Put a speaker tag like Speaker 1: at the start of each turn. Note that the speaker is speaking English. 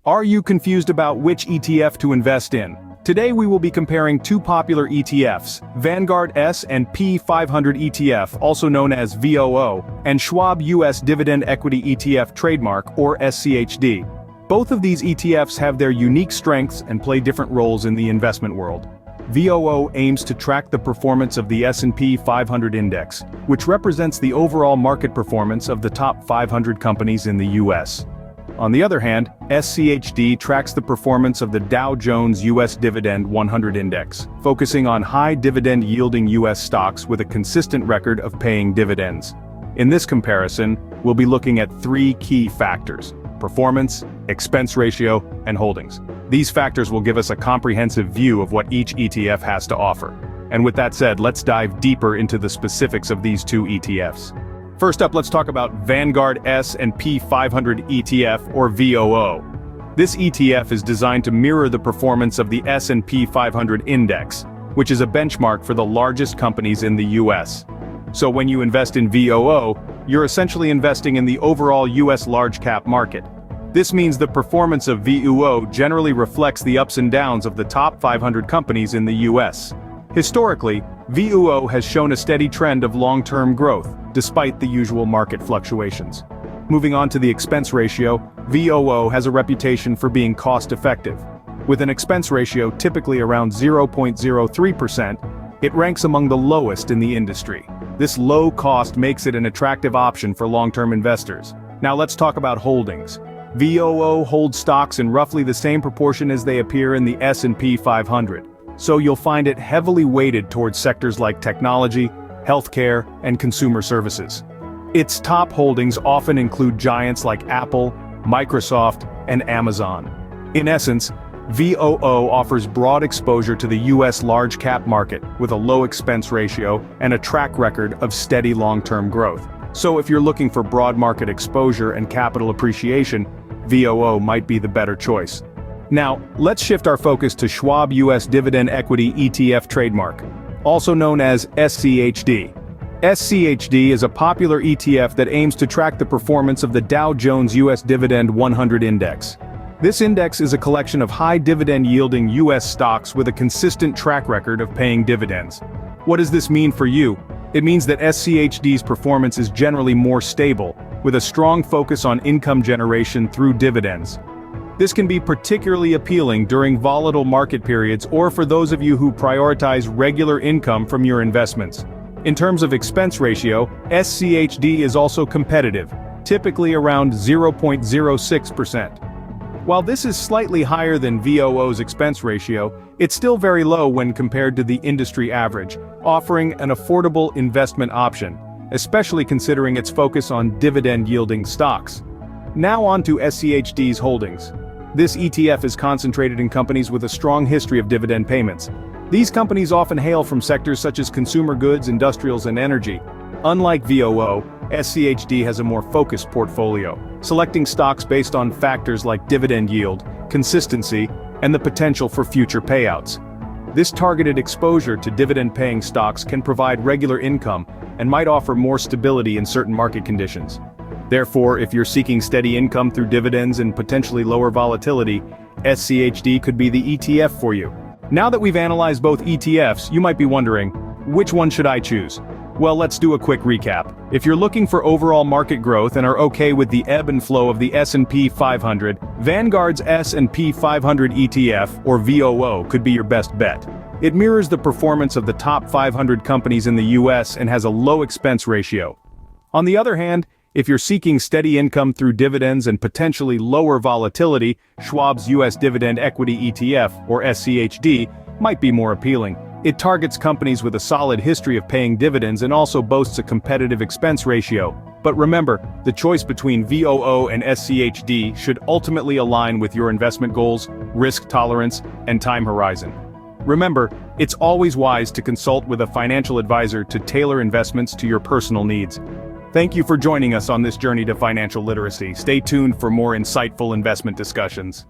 Speaker 1: Are you confused about which ETF to invest in? Today we will be comparing two popular ETFs, Vanguard S&P 500 ETF, also known as VOO, and Schwab U.S. Dividend Equity ETF trademark, or SCHD. Both of these ETFs have their unique strengths and play different roles in the investment world. VOO aims to track the performance of the S&P 500 index, which represents the overall market performance of the top 500 companies in the U.S. On the other hand, SCHD tracks the performance of the Dow Jones U.S. Dividend 100 Index, focusing on high dividend-yielding U.S. stocks with a consistent record of paying dividends. In this comparison, we'll be looking at three key factors: performance, expense ratio, and holdings. These factors will give us a comprehensive view of what each ETF has to offer. And with that said, let's dive deeper into the specifics of these two ETFs. First up, let's talk about Vanguard S&P 500 ETF, or VOO. This ETF is designed to mirror the performance of the S&P 500 index, which is a benchmark for the largest companies in the US. So when you invest in VOO, you're essentially investing in the overall US large-cap market. This means the performance of VOO generally reflects the ups and downs of the top 500 companies in the US. Historically, VOO has shown a steady trend of long-term growth, despite the usual market fluctuations. Moving on to the expense ratio, VOO has a reputation for being cost-effective. With an expense ratio typically around 0.03%, it ranks among the lowest in the industry. This low cost makes it an attractive option for long-term investors. Now let's talk about holdings. VOO holds stocks in roughly the same proportion as they appear in the S&P 500. So you'll find it heavily weighted towards sectors like technology, healthcare, and consumer services. Its top holdings often include giants like Apple, Microsoft, and Amazon. In essence, VOO offers broad exposure to the US large-cap market with a low expense ratio and a track record of steady long-term growth. So if you're looking for broad market exposure and capital appreciation, VOO might be the better choice. Now, let's shift our focus to Schwab U.S. Dividend Equity ETF trademark, also known as SCHD. SCHD is a popular ETF that aims to track the performance of the Dow Jones U.S. Dividend 100 Index. This index is a collection of high dividend-yielding U.S. stocks with a consistent track record of paying dividends. What does this mean for you? It means that SCHD's performance is generally more stable, with a strong focus on income generation through dividends. This can be particularly appealing during volatile market periods or for those of you who prioritize regular income from your investments. In terms of expense ratio, SCHD is also competitive, typically around 0.06%. While this is slightly higher than VOO's expense ratio, it's still very low when compared to the industry average, offering an affordable investment option, especially considering its focus on dividend-yielding stocks. Now on to SCHD's holdings. This ETF is concentrated in companies with a strong history of dividend payments. These companies often hail from sectors such as consumer goods, industrials, and energy. Unlike VOO, SCHD has a more focused portfolio, selecting stocks based on factors like dividend yield, consistency, and the potential for future payouts. This targeted exposure to dividend-paying stocks can provide regular income and might offer more stability in certain market conditions. Therefore, if you're seeking steady income through dividends and potentially lower volatility, SCHD could be the ETF for you. Now that we've analyzed both ETFs, you might be wondering, which one should I choose? Well, let's do a quick recap. If you're looking for overall market growth and are okay with the ebb and flow of the S&P 500, Vanguard's S&P 500 ETF, or VOO, could be your best bet. It mirrors the performance of the top 500 companies in the US and has a low expense ratio. On the other hand, if you're seeking steady income through dividends and potentially lower volatility, Schwab's U.S. Dividend Equity ETF, or SCHD, might be more appealing. It targets companies with a solid history of paying dividends and also boasts a competitive expense ratio. But remember, the choice between VOO and SCHD should ultimately align with your investment goals, risk tolerance, and time horizon. Remember, it's always wise to consult with a financial advisor to tailor investments to your personal needs. Thank you for joining us on this journey to financial literacy. Stay tuned for more insightful investment discussions.